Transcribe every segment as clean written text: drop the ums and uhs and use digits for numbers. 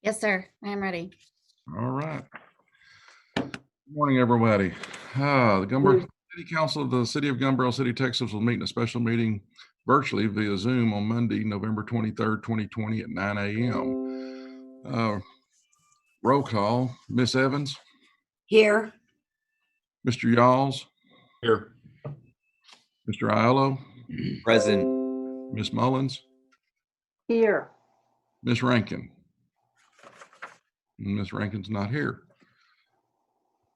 Yes, sir. I am ready. All right. Good morning, everybody. The Gumbel City Council of the City of Gumbel City, Texas will meet in a special meeting virtually via Zoom on Monday, November 23rd, 2020 at 9 a.m. Roll call, Miss Evans, Here. Mr. Yalls, Here. Mr. Aiello, Present. Miss Mullins, Here. Miss Rankin. Miss Rankin's not here.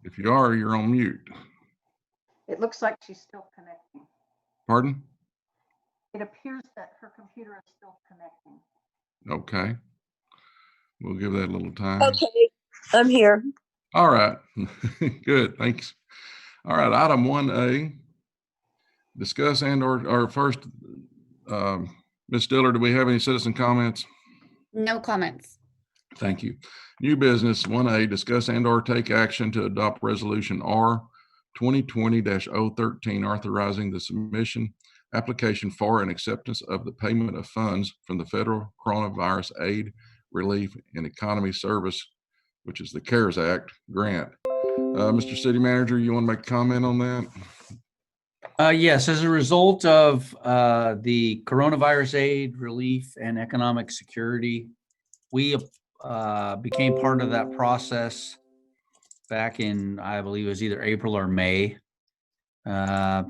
If you are, you're on mute. It looks like she's still connecting. Pardon? It appears that her computer is still connecting. Okay. We'll give that a little time. Okay, I'm here. All right. Good. Thanks. All right. Item 1A, discuss or first, Ms. Diller, do we have any citizen comments? No comments. Thank you. New business 1A, discuss or take action to adopt resolution R 2020-013, authorizing the submission application for and acceptance of the payment of funds from the Federal Coronavirus Aid, Relief, and Economy Service, which is the CARES Act grant. Mr. City Manager, you want to make a comment on that? Yes, as a result of the coronavirus aid, relief, and economic security, we became part of that process back in, I believe it was either April or May. The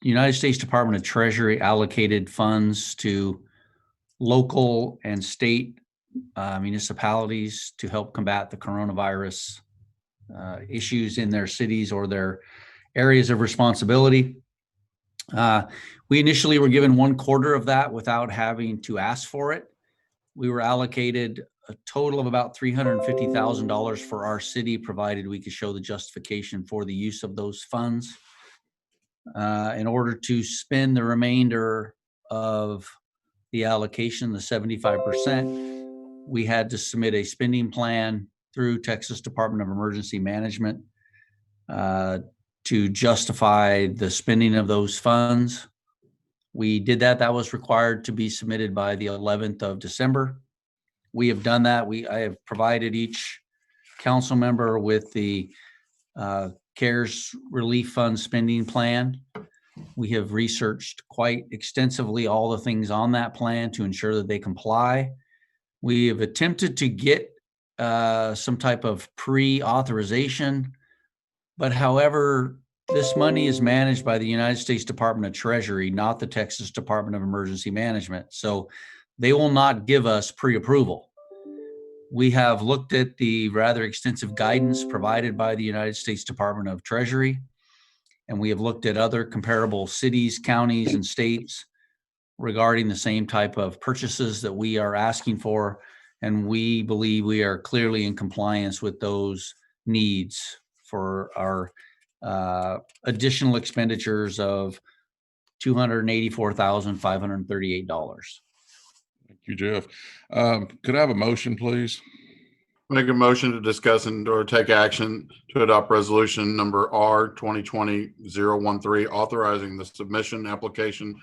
United States Department of Treasury allocated funds to local and state municipalities to help combat the coronavirus issues in their cities or their areas of responsibility. We initially were given 1/4 of that without having to ask for it. We were allocated a total of about $350,000 for our city, provided we could show the justification for the use of those funds. In order to spend the remainder of the allocation, the 75%, we had to submit a spending plan through Texas Department of Emergency Management to justify the spending of those funds. We did that. That was required to be submitted by the 11th of December. We have done that. I have provided each council member with the CARES Relief Fund spending plan. We have researched quite extensively all the things on that plan to ensure that they comply. We have attempted to get some type of pre-authorization, but however, this money is managed by the United States Department of Treasury, not the Texas Department of Emergency Management. So they will not give us pre-approval. We have looked at the rather extensive guidance provided by the United States Department of Treasury, and we have looked at other comparable cities, counties, and states regarding the same type of purchases that we are asking for. And we believe we are clearly in compliance with those needs for our additional expenditures of $284,538. Thank you, Jeff. Could I have a motion, please? Make a motion to discuss or take action to adopt resolution number R 2020-013, authorizing the submission application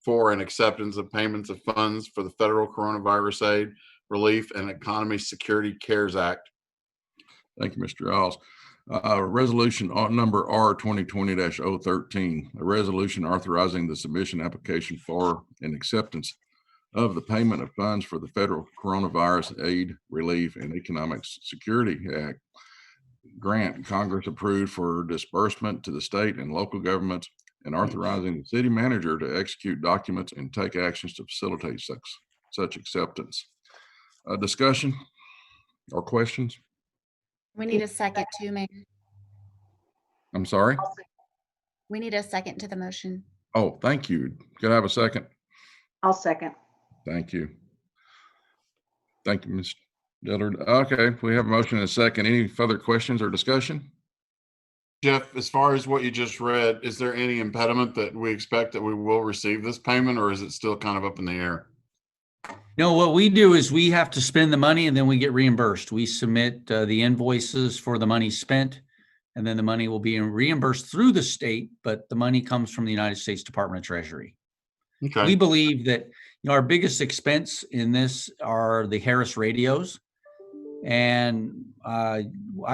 for and acceptance of payments of funds for the Federal Coronavirus Aid, Relief, and Economy Security CARES Act. Thank you, Mr. Alls. Resolution number R 2020-013, a resolution authorizing the submission application for and acceptance of the payment of funds for the Federal Coronavirus Aid, Relief, and Economic Security Act grant Congress approved for disbursement to the state and local governments, and authorizing the city manager to execute documents and take actions to facilitate such acceptance. Discussion or questions? We need a second too, Mayor. I'm sorry? We need a second to the motion. Oh, thank you. Could I have a second? I'll second. Thank you. Thank you, Ms. Dillard. Okay, we have a motion and a second. Any further questions or discussion? Jeff, as far as what you just read, is there any impediment that we expect that we will receive this payment, or is it still kind of up in the air? No, what we do is we have to spend the money and then we get reimbursed. We submit the invoices for the money spent, and then the money will be reimbursed through the state, but the money comes from the United States Department of Treasury. We Okay, believe that, our biggest expense in this are the Harris radios. And I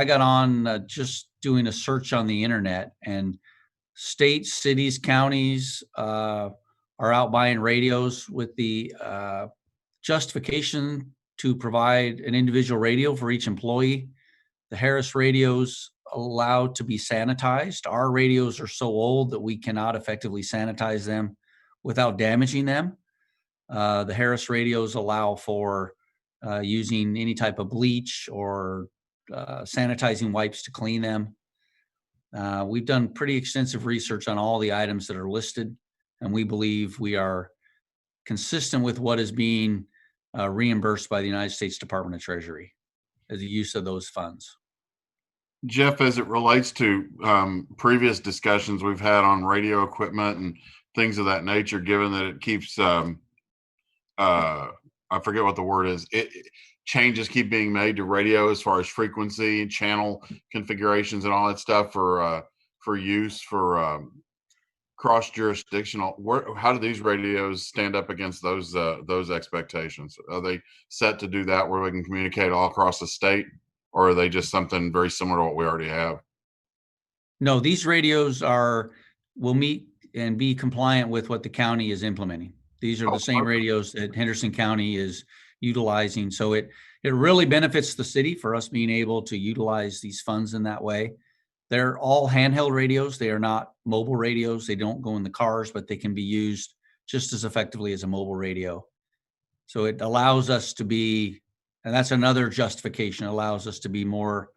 got on just doing a search on the internet, and states, cities, counties are out buying radios with the justification to provide an individual radio for each employee. The Harris radios allowed to be sanitized. Our radios are so old that we cannot effectively sanitize them without damaging them. The Harris radios allow for using any type of bleach or sanitizing wipes to clean them. We've done pretty extensive research on all the items that are listed, and we believe we are consistent with what is being reimbursed by the United States Department of Treasury as the use of those funds. Jeff, as it relates to previous discussions we've had on radio equipment and things of that nature, given that it keeps, I forget what the word is, changes keep being made to radio as far as frequency, channel configurations, and all that stuff for use for cross jurisdictional. How do these radios stand up against those expectations? Are they set to do that where we can communicate all across the state, or are they just something very similar to what we already have? No, these radios will meet and be compliant with what the county is implementing. These are Oh, the same perfect. radios that Henderson County is utilizing. So it really benefits the city for us being able to utilize these funds in that way. They're all handheld radios. They are not mobile radios. They don't go in the cars, but they can be used just as effectively as a mobile radio. So it allows us to be, and that's another justification, allows us to be more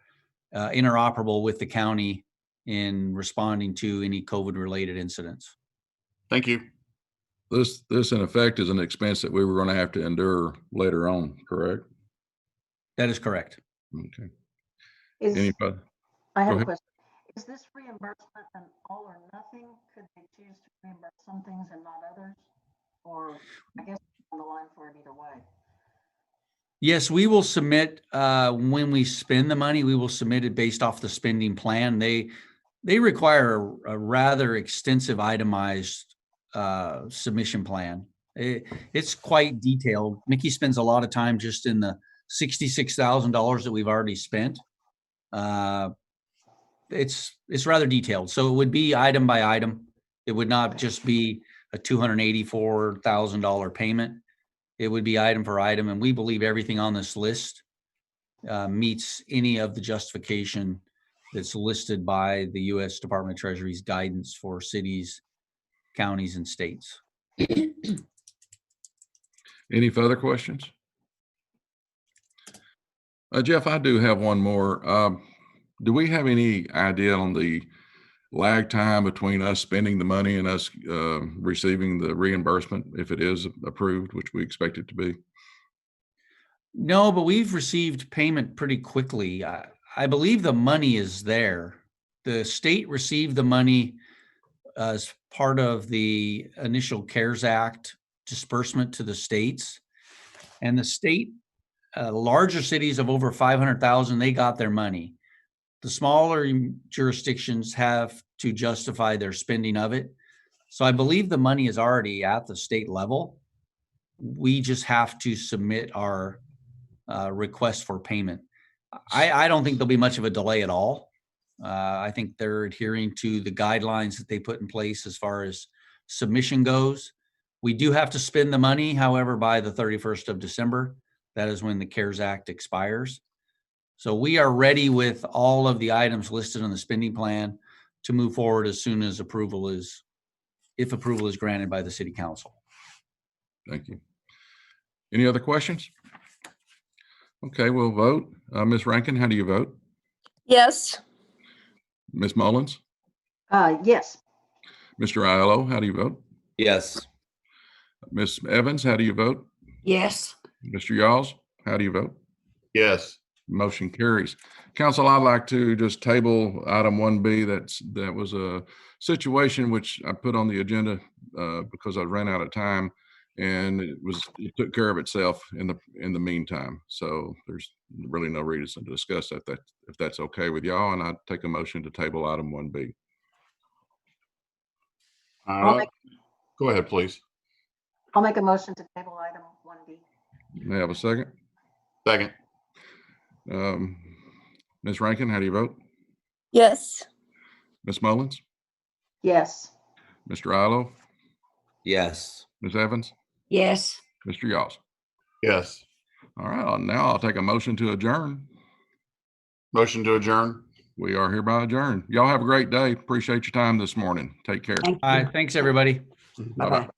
interoperable with the county in responding to any COVID-related incidents. Thank you. This in effect is an expense that we were going to have to endure later on, correct? That is correct. Okay. Is, Any further? I have go a ahead. question. Is this reimbursement an all or nothing? Could they choose to reimburse some things and not others? Or I guess on the line for it either way. Yes, we will submit, when we spend the money, we will submit it based off the spending plan. They require a rather extensive itemized submission plan. It's quite detailed. Mickey spends a lot of time just in the $66,000 that we've already spent. It's rather detailed. So it would be item by item. It would not just be a $284,000 payment. It would be item for item. And we believe everything on this list meets any of the justification that's listed by the U.S. Department of Treasury's guidance for cities, counties, and states. Any further questions? Jeff, I do have one more. Do we have any idea on the lag time between us spending the money and us receiving the reimbursement if it is approved, which we expect it to be? No, but we've received payment pretty quickly. I believe the money is there. The state received the money as part of the initial CARES Act disbursement to the states. And the state, larger cities of over 500,000, they got their money. The smaller jurisdictions have to justify their spending of it. So I believe the money is already at the state level. We just have to submit our request for payment. I don't think there'll be much of a delay at all. I think they're adhering to the guidelines that they put in place as far as submission goes. We do have to spend the money, however, by the 31st of December. That is when the CARES Act expires. So we are ready with all of the items listed on the spending plan to move forward as soon as if approval is granted by the city council. Thank you. Any other questions? Okay, we'll vote. Ms. Rankin, how do you vote? Yes. Ms. Mullins? Yes. Mr. Aiello, how do you vote? Yes. Ms. Evans, how do you vote? Yes. Mr. Yawls, how do you vote? Yes. Motion carries. Council, I'd like to just table item 1B. That was a situation which I put on the agenda because I ran out of time, and it took care of itself in the meantime. So there's really no reason to discuss that if that's okay with y'all, and I'd take a motion to table item 1B. I'll make- Go ahead, please. I'll make a motion to table item 1B. May I have a second? Second. Ms. Rankin, how do you vote? Yes. Ms. Mullins, Yes. Mr. Ilo, Yes. Ms. Evans, Yes. Mr. Yaws. Yes. All right, now I'll take a motion to adjourn. Motion to adjourn. We are hereby adjourned. Y'all have a great day. Appreciate your time this morning. Take care. Thank All you. right, thanks, everybody. Bye-bye.